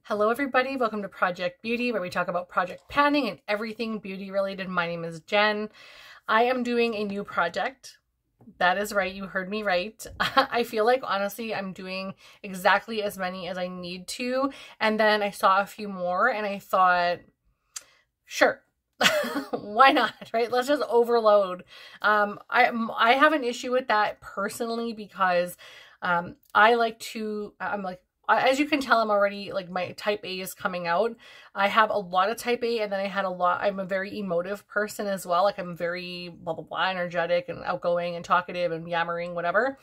Hello everybody, welcome to Project Beauty, where we talk about project panning and everything beauty related. My name is Jen. I am doing a new project. That is right, you heard me right. I feel like honestly I'm doing exactly as many as I need to, and then I saw a few more and I thought, sure. Why not, right? Let's just overload. I have an issue with that personally because I'm like, as you can tell, I'm already like, my type A is coming out. I have a lot of type A, and then I'm a very emotive person as well. Like I'm very blah, blah, blah, energetic and outgoing and talkative and yammering, whatever.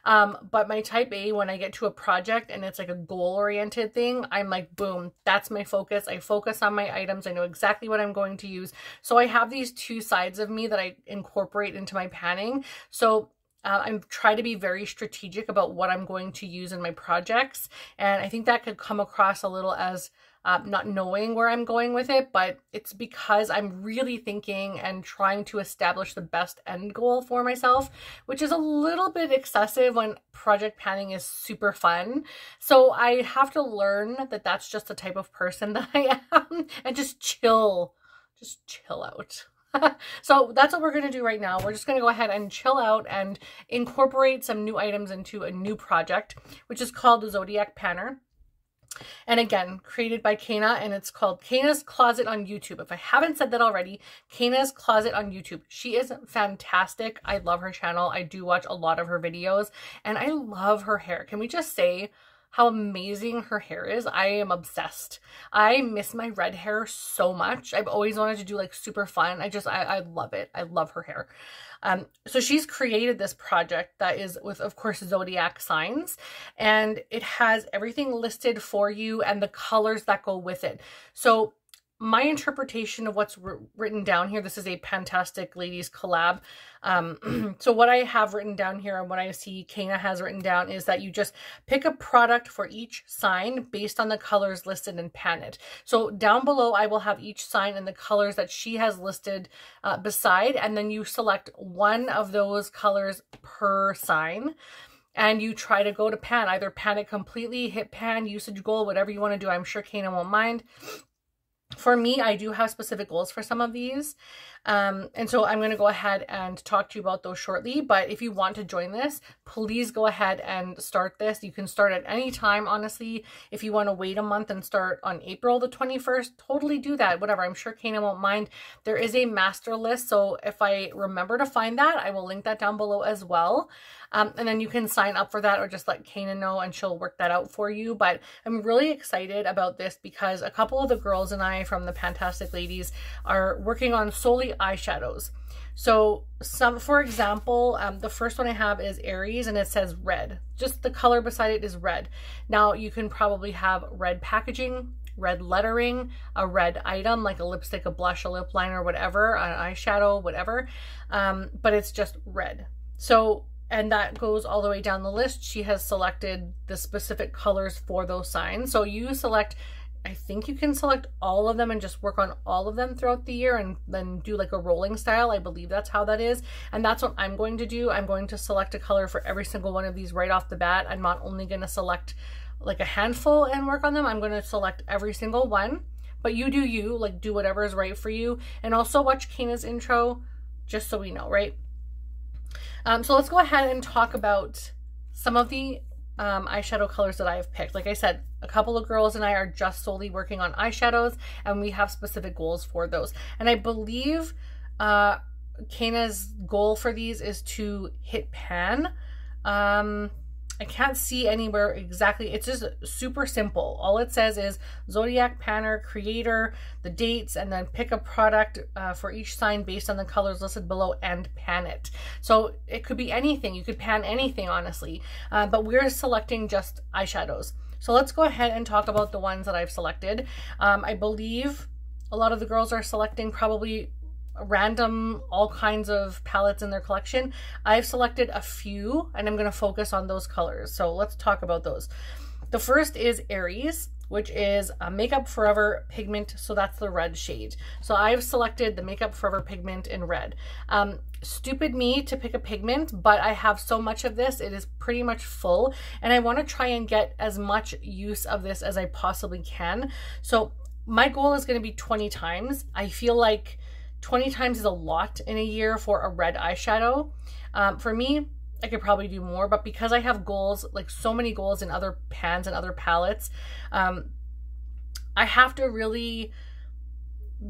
But my type A, when I get to a project and it's like a goal oriented thing, I'm like, boom, that's my focus. I focus on my items. I know exactly what I'm going to use. So I have these two sides of me that I incorporate into my panning. So I'm trying to be very strategic about what I'm going to use in my projects. And I think that could come across a little as not knowing where I'm going with it, but it's because I'm really thinking and trying to establish the best end goal for myself, which is a little bit excessive when project panning is super fun. So I have to learn that that's just the type of person that I am, and just chill out. So that's what we're going to do right now. We're just going to go ahead and chill out and incorporate some new items into a new project, which is called the Zodiac Panner. And again, created by Caena, and it's called Caena's Closet on YouTube. If I haven't said that already, Caena's Closet on YouTube. She is fantastic. I love her channel. I do watch a lot of her videos, and I love her hair. Can we just say how amazing her hair is? I am obsessed. I miss my red hair so much. I've always wanted to do like super fun. I love it. I love her hair. So she's created this project that is with, of course, zodiac signs, and it has everything listed for you and the colors that go with it. So my interpretation of what's written down here, this is a Fantastic Ladies collab. So what I have written down here and what I see Caena has written down is that you just pick a product for each sign based on the colors listed and pan it. So down below, I will have each sign and the colors that she has listed beside, and then you select one of those colors per sign. And you try to go to pan, either pan it completely, hit pan, usage goal, whatever you want to do. I'm sure Caena won't mind. For me, I do have specific goals for some of these. And so I'm going to go ahead and talk to you about those shortly. But if you want to join this, please go ahead and start this. You can start at any time, honestly. If you want to wait a month and start on April the 21st, totally do that. Whatever. I'm sure Caena won't mind. There is a master list. So if I remember to find that, I will link that down below as well. And then you can sign up for that or just let Caena know and she'll work that out for you. But I'm really excited about this because a couple of the girls and I from the Fantastic Ladies are working on solely eyeshadows. So for example, the first one I have is Aries, and it says red. Just the color beside it is red. Now you can probably have red packaging, red lettering, a red item like a lipstick, a blush, a lip liner, whatever, an eyeshadow, whatever. But it's just red. So, and that goes all the way down the list. She has selected the specific colors for those signs. So you select, I think you can select all of them and just work on all of them throughout the year and then do like a rolling style. I believe that's how that is. And that's what I'm going to do. I'm going to select a color for every single one of these right off the bat. I'm not only going to select like a handful and work on them. I'm going to select every single one. But you do you, like do whatever is right for you. And also watch Caena's intro just so we know, right? So let's go ahead and talk about some of the eyeshadow colors that I have picked. Like I said, a couple of girls and I are just solely working on eyeshadows, and we have specific goals for those. And I believe Caena's goal for these is to hit pan. I can't see anywhere exactly. It's just super simple. All it says is Zodiac Panner, creator, the dates, and then pick a product for each sign based on the colors listed below and pan it. So it could be anything. You could pan anything, honestly. But we're selecting just eyeshadows. So let's go ahead and talk about the ones that I've selected. I believe a lot of the girls are selecting probably random, all kinds of palettes in their collection. I've selected a few and I'm going to focus on those colors. So let's talk about those. The first is Aries, which is a Makeup Forever pigment. So that's the red shade. So I've selected the Makeup Forever pigment in red. Stupid me to pick a pigment, but I have so much of this. It is pretty much full, and I want to try and get as much use of this as I possibly can. So my goal is going to be 20 times. I feel like 20 times is a lot in a year for a red eyeshadow. For me, I could probably do more, but because I have goals, like so many goals in other pans and other palettes, I have to really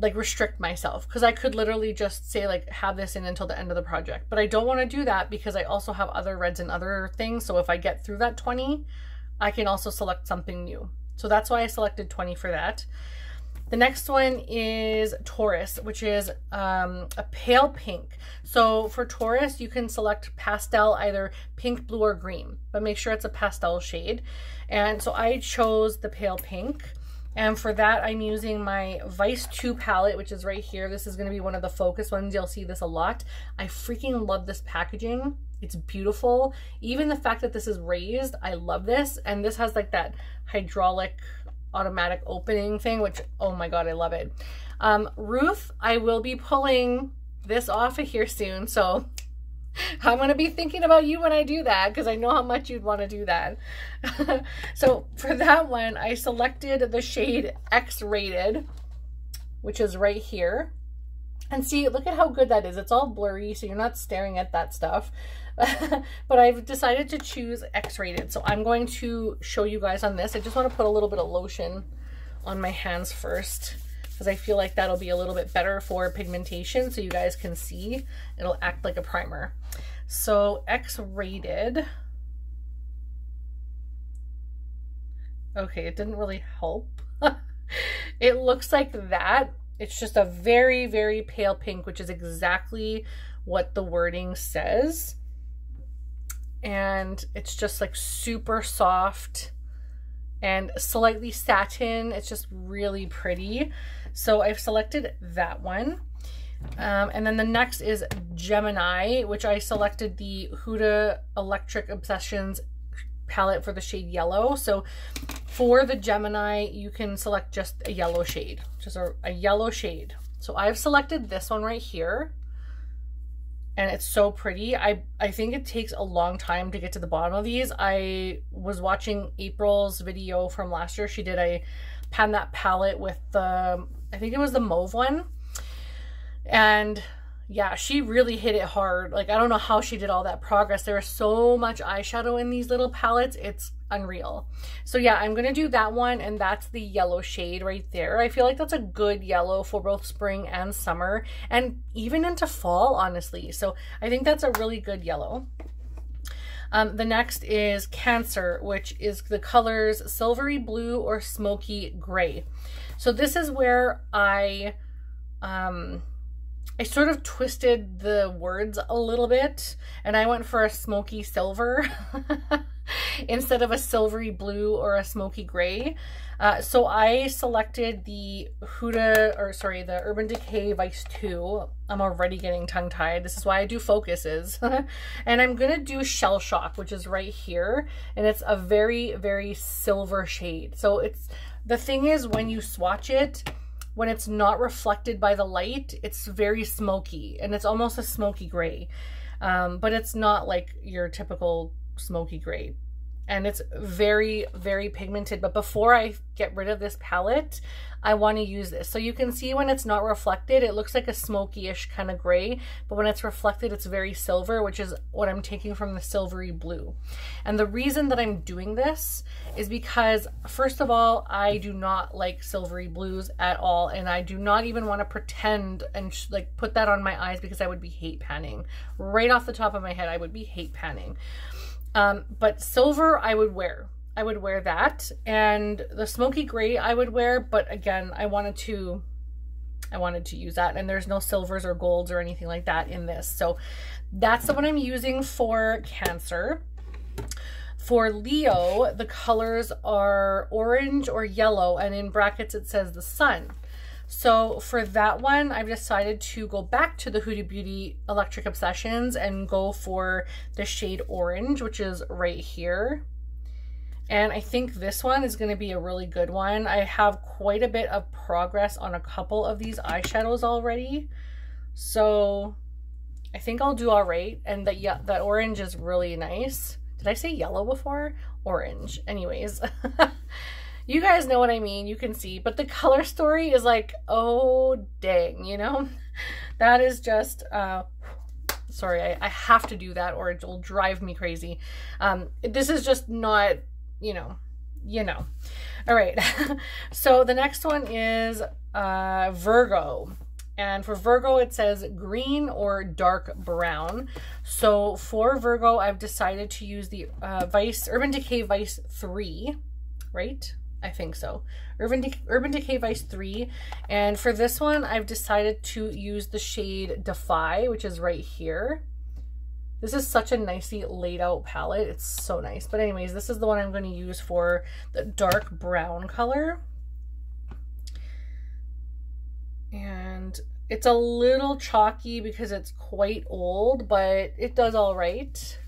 like restrict myself, because I could literally just say like have this in until the end of the project, but I don't want to do that because I also have other reds and other things. So if I get through that 20, I can also select something new. So that's why I selected 20 for that. The next one is Taurus, which is a pale pink. So for Taurus, you can select pastel, either pink, blue, or green, but make sure it's a pastel shade. And so I chose the pale pink. And for that, I'm using my Vice 2 palette, which is right here. This is going to be one of the focus ones. You'll see this a lot. I freaking love this packaging. It's beautiful. Even the fact that this is raised, I love this. And this has like that hydraulic automatic opening thing, which, oh my god, I love it. Ruth, I will be pulling this off of here soon, so I'm going to be thinking about you when I do that, because I know how much you'd want to do that. So for that one, I selected the shade X-Rated, which is right here. And see, look at how good that is. It's all blurry, so you're not staring at that stuff. But I've decided to choose X-Rated. So I'm going to show you guys on this. I just want to put a little bit of lotion on my hands first, because I feel like that'll be a little bit better for pigmentation, so you guys can see. It'll act like a primer. So X-Rated. Okay, it didn't really help. It looks like that. It's just a very, very pale pink, which is exactly what the wording says. And it's just like super soft and slightly satin. It's just really pretty. So I've selected that one. And then the next is Gemini, which I selected the Huda Electric Obsessions palette for the shade yellow. So for the Gemini, you can select just a yellow shade, just a yellow shade. So I've selected this one right here, and it's so pretty. I think it takes a long time to get to the bottom of these. I was watching April's video from last year. She did a pan that palette with the, I think it was the mauve one. And yeah, she really hit it hard. Like, I don't know how she did all that progress. There is so much eyeshadow in these little palettes. It's unreal. So yeah, I'm going to do that one, and that's the yellow shade right there. I feel like that's a good yellow for both spring and summer, and even into fall, honestly. So I think that's a really good yellow. The next is Cancer, which is the colors Silvery Blue or Smoky Gray. So this is where I sort of twisted the words a little bit, and I went for a smoky silver instead of a silvery blue or a smoky gray. So I selected the the Urban Decay Vice 2. I'm already getting tongue-tied. This is why I do focuses. And I'm gonna do Shell Shock, which is right here, and it's a very, very silver shade. So it's, the thing is, when you swatch it, when it's not reflected by the light, it's very smoky, and it's almost a smoky gray. But it's not like your typical smoky gray. And it's very, very pigmented. But before I get rid of this palette, I want to use this. So you can see when it's not reflected, it looks like a smoky-ish kind of gray. But when it's reflected, it's very silver, which is what I'm taking from the Silvery Blue. And the reason that I'm doing this is because, first of all, I do not like silvery blues at all. And I do not even want to pretend and like put that on my eyes, because I would be hate panning. Right off the top of my head, I would be hate panning. But silver I would wear. I would wear that, and the smoky gray I would wear, but again, I wanted to use that, and there's no silvers or golds or anything like that in this. So that's the one I'm using for Cancer. For Leo, the colors are orange or yellow, and in brackets it says the sun. So for that one, I've decided to go back to the Huda Beauty Electric Obsessions and go for the shade orange, which is right here. And I think this one is going to be a really good one. I have quite a bit of progress on a couple of these eyeshadows already. So I think I'll do all right. And that orange is really nice. Did I say yellow before? Orange. Anyways, you guys know what I mean. You can see. But the color story is like, oh, dang, you know? That is just... sorry, I have to do that or it will drive me crazy. This is just not... you know. All right. So the next one is Virgo. And for Virgo, it says green or dark brown. So for Virgo, I've decided to use the Urban Decay Vice 3, right? I think so. Urban Decay Vice 3. And for this one, I've decided to use the shade Defy, which is right here. This is such a nicely laid out palette. It's so nice. But anyways, this is the one I'm going to use for the dark brown color. And it's a little chalky because it's quite old, but it does all right.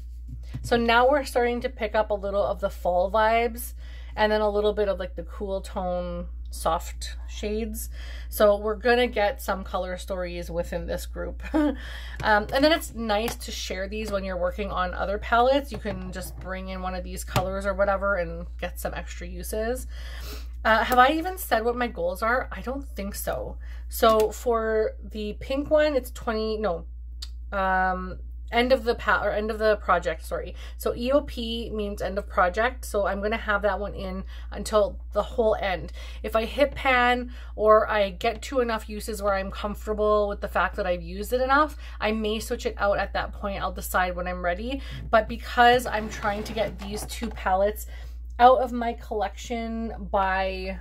So now we're starting to pick up a little of the fall vibes and then a little bit of like the cool tone soft shades. So we're gonna get some color stories within this group. And then it's nice to share these when you're working on other palettes. You can just bring in one of these colors or whatever and get some extra uses. Have I even said what my goals are? I don't think so. So for the pink one, it's end of the project, sorry. So EOP means end of project. So I'm going to have that one in until the whole end. If I hit pan or I get to enough uses where I'm comfortable with the fact that I've used it enough, I may switch it out at that point. I'll decide when I'm ready. But because I'm trying to get these two palettes out of my collection by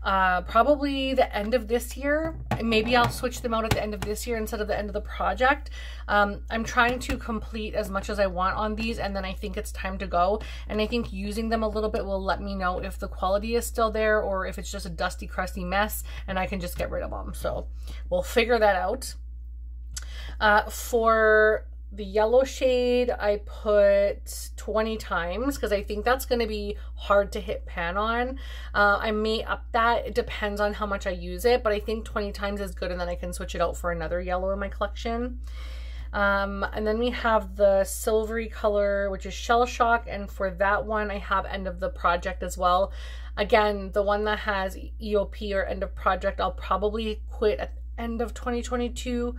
probably the end of this year. Maybe I'll switch them out at the end of this year instead of the end of the project. I'm trying to complete as much as I want on these, and then I think it's time to go. And I think using them a little bit will let me know if the quality is still there or if it's just a dusty, crusty mess and I can just get rid of them. So we'll figure that out. For the yellow shade, I put 20 times because I think that's going to be hard to hit pan on. I may up that. It depends on how much I use it, but I think 20 times is good, and then I can switch it out for another yellow in my collection. And then we have the silvery color, which is Shell Shock, and for that one, I have end of the project as well. Again, the one that has EOP or end of project, I'll probably quit at the end of 2022.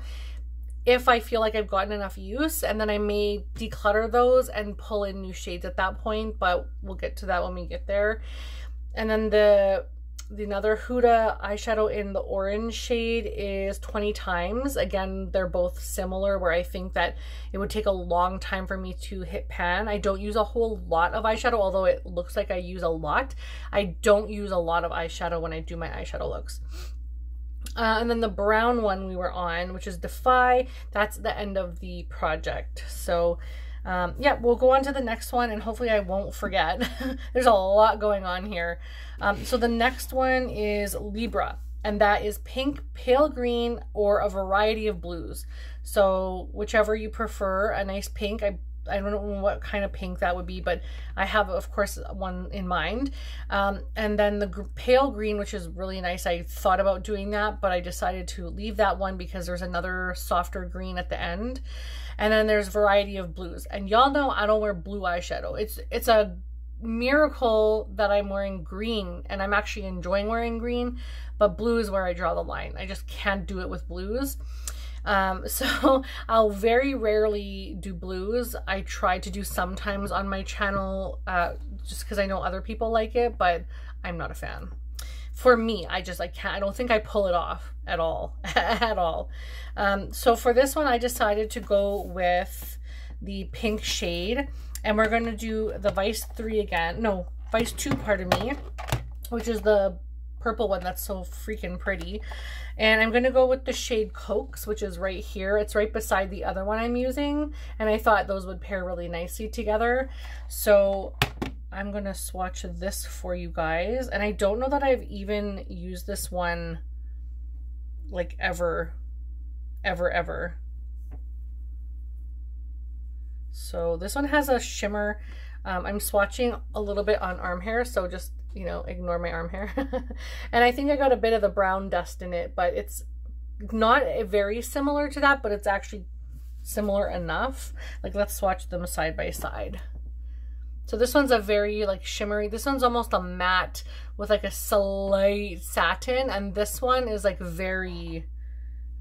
If I feel like I've gotten enough use, and then I may declutter those and pull in new shades at that point, but we'll get to that when we get there. And then another Huda eyeshadow in the orange shade is 20 times. Again, they're both similar where I think that it would take a long time for me to hit pan. I don't use a whole lot of eyeshadow, although it looks like I use a lot. I don't use a lot of eyeshadow when I do my eyeshadow looks. And then the brown one we were on, which is Defy, that's the end of the project. So yeah, we'll go on to the next one and hopefully I won't forget. There's a lot going on here. So the next one is Libra, and that is pink, pale green, or a variety of blues. So whichever you prefer, a nice pink. I don't know what kind of pink that would be, but I have, of course, one in mind. And then the pale green, which is really nice. I thought about doing that, but I decided to leave that one because there's another softer green at the end. And then there's variety of blues. And y'all know I don't wear blue eyeshadow. It's a miracle that I'm wearing green, and I'm actually enjoying wearing green, but blue is where I draw the line. I just can't do it with blues. So I'll very rarely do blues. I try to do sometimes on my channel, just because I know other people like it, but I'm not a fan. For me, I don't think I pull it off at all, at all. So for this one, I decided to go with the pink shade, and we're going to do the Vice 3 again. No, Vice 2, pardon me, which is the purple one that's so freaking pretty. And I'm going to go with the shade Cokes, which is right here. It's right beside the other one I'm using, and I thought those would pair really nicely together. So I'm going to swatch this for you guys. And I don't know that I've even used this one like ever. So this one has a shimmer. I'm swatching a little bit on arm hair, so just, you know, ignore my arm hair. And I think I got a bit of the brown dust in it, but it's not very similar to that, but it's actually similar enough. Like, let's swatch them side by side. So this one's a very like shimmery, this one's almost a matte with like a slight satin, and this one is like very,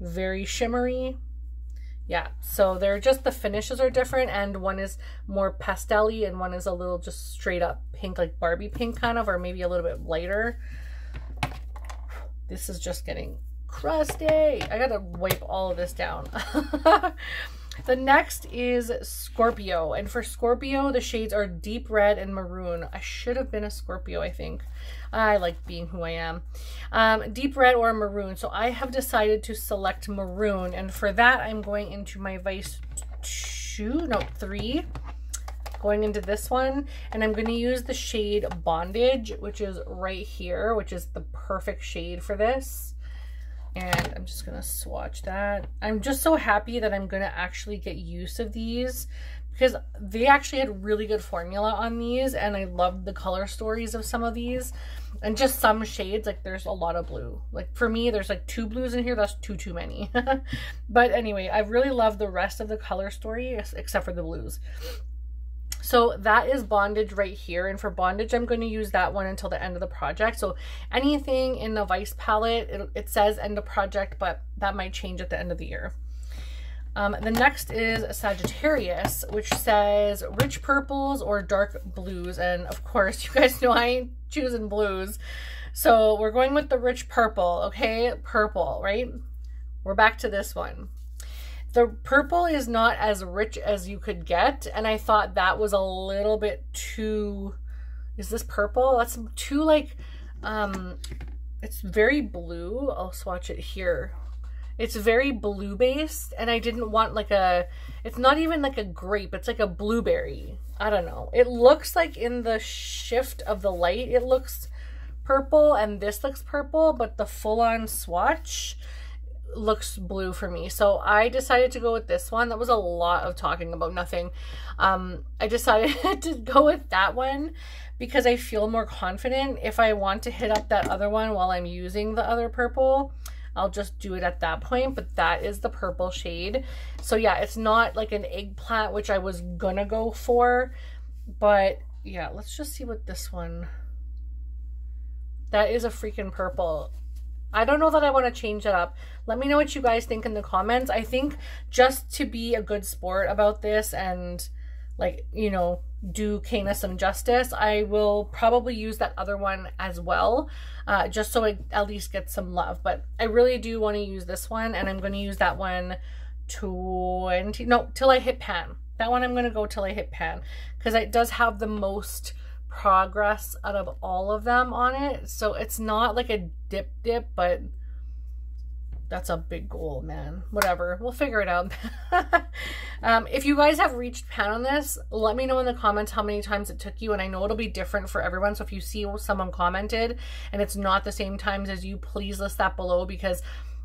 very shimmery. Yeah, so they're just, the finishes are different, and one is more pastel-y and one is a little just straight up pink, like Barbie pink kind of, or maybe a little bit lighter. This is just getting crusty. I gotta wipe all of this down. The next is Scorpio, and for Scorpio the shades are deep red and maroon. I should have been a Scorpio, I think. I like being who I am. Deep red or maroon, so I have decided to select maroon, and for that I'm going into my Vice 3, going into this one, and I'm going to use the shade Bondage, which is right here, which is the perfect shade for this. And I'm just going to swatch that. I'm just so happy that I'm going to actually get use of these, because they actually had really good formula on these, and I loved the color stories of some of these. And just some shades, like there's a lot of blue. Like for me, there's like 2 blues in here. That's too many. But anyway, I really love the rest of the color story except for the blues. So that is Bondage right here, and for Bondage I'm going to use that one until the end of the project. So anything in the Vice palette, it says end of project, but that might change at the end of the year. The next is Sagittarius, which says rich purples or dark blues, and of course you guys know I ain't choosing blues, so we're going with the rich purple. Okay, purple, right? We're back to this one. The purple is not as rich as you could get, and I thought that was a little bit too, is this purple? That's too like, it's very blue. I'll swatch it here. It's very blue based, and I didn't want like a, it's not even like a grape, it's like a blueberry. I don't know. It looks like in the shift of the light, it looks purple, and this looks purple, but the full-on swatch looks blue for me. So I decided to go with this one. That was a lot of talking about nothing. I decided to go with that one because I feel more confident. If I want to hit up that other one while I'm using the other purple, I'll just do it at that point. But that is the purple shade. So yeah, it's not like an eggplant, which I was gonna go for, but yeah, let's just see what this one, that is a freaking purple. I don't know that I want to change it up. Let me know what you guys think in the comments. I think just to be a good sport about this and, like, you know, do Caena some justice, I will probably use that other one as well, just so it at least gets some love. But I really do want to use this one, and I'm going to use that one till I hit pan. That one I'm going to go till I hit pan, because it does have the most progress out of all of them on it. So it's not like a dip, but that's a big goal, man. Whatever, we'll figure it out. If you guys have reached pan on this, let me know in the comments how many times it took you, and I know it'll be different for everyone. So if you see someone commented and it's not the same times as you, please list that below, because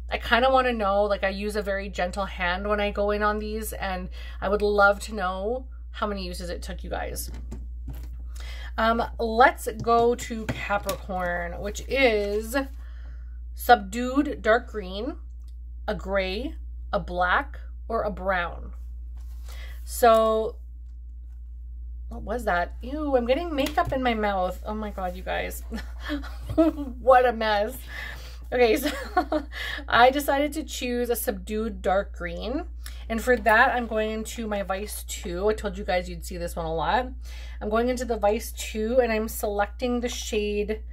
I kind of want to know. Like, I use a very gentle hand when I go in on these, and I would love to know how many uses it took you guys. Let's go to Capricorn, which is Subdued dark green, a gray, a black, or a brown. So what was that? Ew, I'm getting makeup in my mouth. Oh my god, you guys. What a mess. Okay, so I decided to choose a subdued dark green. And for that, I'm going into my Vice 2. I told you guys you'd see this one a lot. I'm going into the Vice 2, and I'm selecting the shade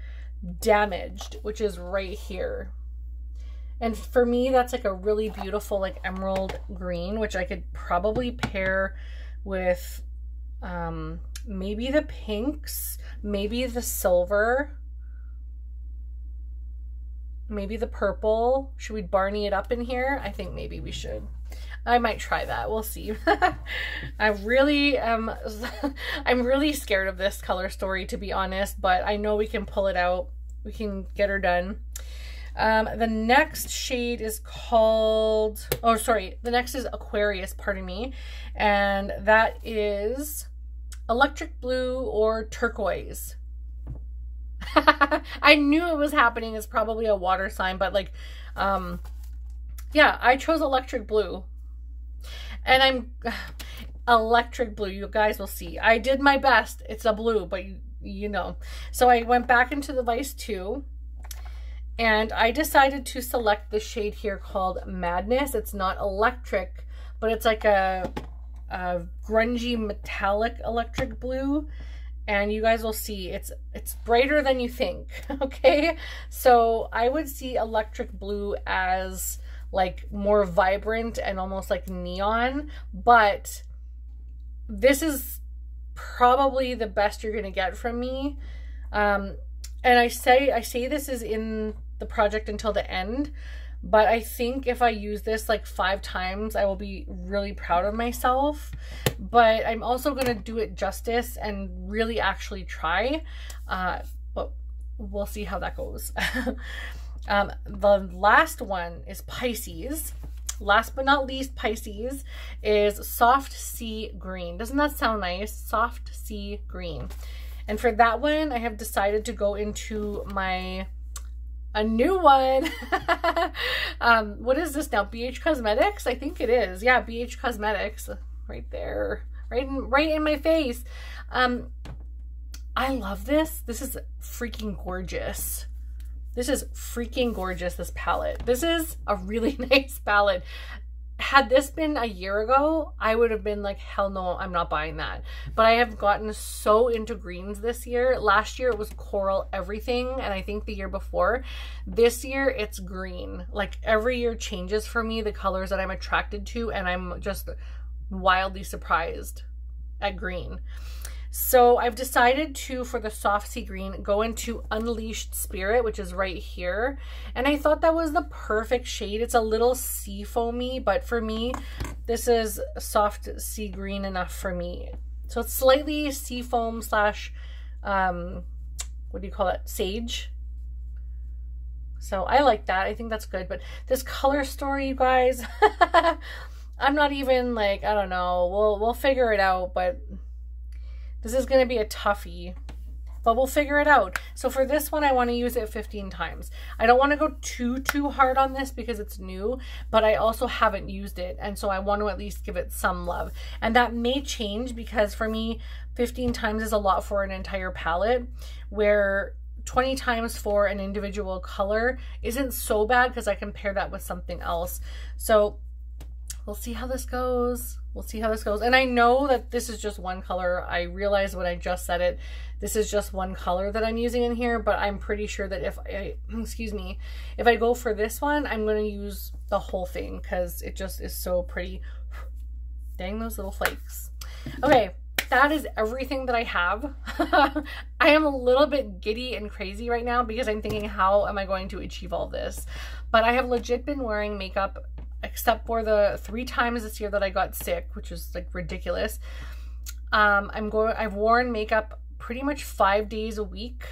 Damaged, which is right here. And for me, that's like a really beautiful, like, emerald green, which I could probably pair with maybe the pinks, maybe the silver, maybe the purple. Should we Barney it up in here? I think maybe we should. I might try that. We'll see. I really am. I'm really scared of this color story, to be honest, but I know we can pull it out. We can get her done. The next shade is called, oh, sorry. The next is Aquarius, pardon me. And that is electric blue or turquoise. I knew it was happening. It's probably a water sign, but like, yeah, I chose electric blue. And I'm electric blue. You guys will see. I did my best. It's a blue, but you know. So I went back into the Vice 2 and I decided to select the shade here called Madness. It's not electric, but it's like a grungy metallic electric blue. And you guys will see it's brighter than you think. Okay, so I would see electric blue as like more vibrant and almost like neon, but this is probably the best you're gonna get from me. And I say this is in the project until the end, but I think if I use this like 5 times, I will be really proud of myself. But I'm also going to do it justice and really actually try. But we'll see how that goes. The last one is Pisces. Last but not least, Pisces is Soft Sea Green. Doesn't that sound nice? Soft Sea Green. And for that one, I have decided to go into a new one. What is this now? BH Cosmetics? I think it is. Yeah, BH Cosmetics. Right there. Right in my face. I love this. This is freaking gorgeous. This is freaking gorgeous, this palette. This is a really nice palette. Had this been a year ago, I would have been like, hell no, I'm not buying that. But I have gotten so into greens this year. Last year it was coral everything, and I think the year before. This year it's green. Like every year changes for me, the colors that I'm attracted to, and I'm just wildly surprised at green. So I've decided to, for the Soft Sea Green, go into Unleashed Spirit, which is right here. And I thought that was the perfect shade. It's a little sea foamy, but for me, this is Soft Sea Green enough for me. So it's slightly sea foam slash, what do you call it? Sage. So I like that. I think that's good. But this color story, you guys, I'm not even like, I don't know. We'll figure it out, but this is going to be a toughie, but we'll figure it out. So for this one, I want to use it 15 times. I don't want to go too hard on this because it's new, but I also haven't used it. And so I want to at least give it some love. And that may change because for me, 15 times is a lot for an entire palette, where 20 times for an individual color isn't so bad because I can pair that with something else. So we'll see how this goes. We'll see how this goes. And I know that this is just one color. I realized when I just said it, this is just one color that I'm using in here, but I'm pretty sure that if I, if I go for this one, I'm going to use the whole thing because it just is so pretty. Dang those little flakes. Okay, that is everything that I have. I am a little bit giddy and crazy right now because I'm thinking, how am I going to achieve all this? But I have legit been wearing makeup except for the 3 times this year that I got sick, which is like ridiculous. I've worn makeup pretty much 5 days a week,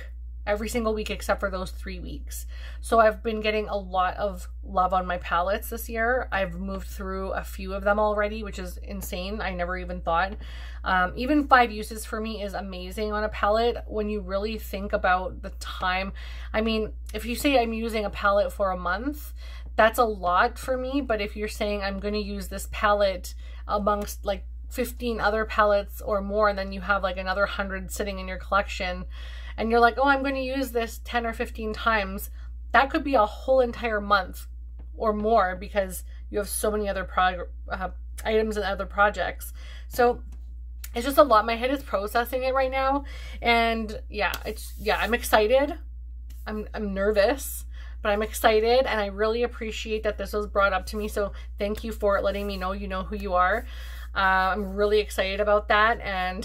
every single week except for those 3 weeks. So I've been getting a lot of love on my palettes this year. I've moved through a few of them already, which is insane. I never even thought. Even 5 uses for me is amazing on a palette when you really think about the time. I mean, if you say I'm using a palette for a month, that's a lot for me. But if you're saying I'm going to use this palette amongst like 15 other palettes or more, and then you have like another 100 sitting in your collection, and you're like, oh, I'm going to use this 10 or 15 times, that could be a whole entire month or more because you have so many other items and other projects. So it's just a lot. My head is processing it right now. And yeah, I'm excited. I'm nervous, but I'm excited, and I really appreciate that this was brought up to me. So thank you for letting me know you know who you are. I'm really excited about that, and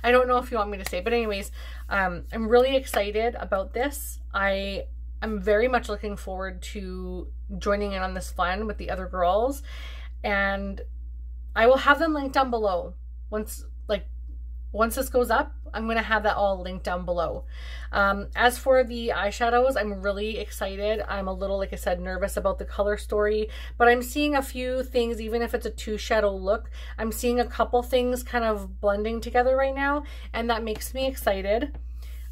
I don't know if you want me to say, but anyways, I'm really excited about this. I'm very much looking forward to joining in on this fun with the other girls, and I will have them linked down below once once this goes up, I'm going to have that all linked down below. As for the eyeshadows, I'm really excited. I'm a little, like I said, nervous about the color story, but I'm seeing a few things, even if it's a 2 shadow look, I'm seeing a couple things kind of blending together right now, and that makes me excited.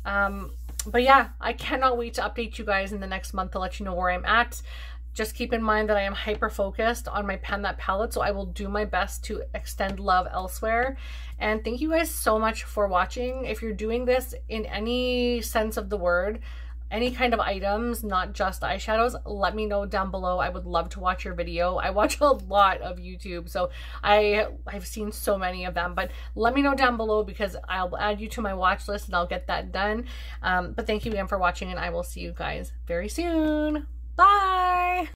But yeah, I cannot wait to update you guys in the next month to let you know where I'm at. Just keep in mind that I am hyper focused on my Pen That palette, so I will do my best to extend love elsewhere. And thank you guys so much for watching. If you're doing this in any sense of the word, any kind of items, not just eyeshadows, let me know down below. I would love to watch your video. I watch a lot of YouTube, so I've seen so many of them, but let me know down below because I'll add you to my watch list and I'll get that done. But thank you again for watching, and I will see you guys very soon. Bye!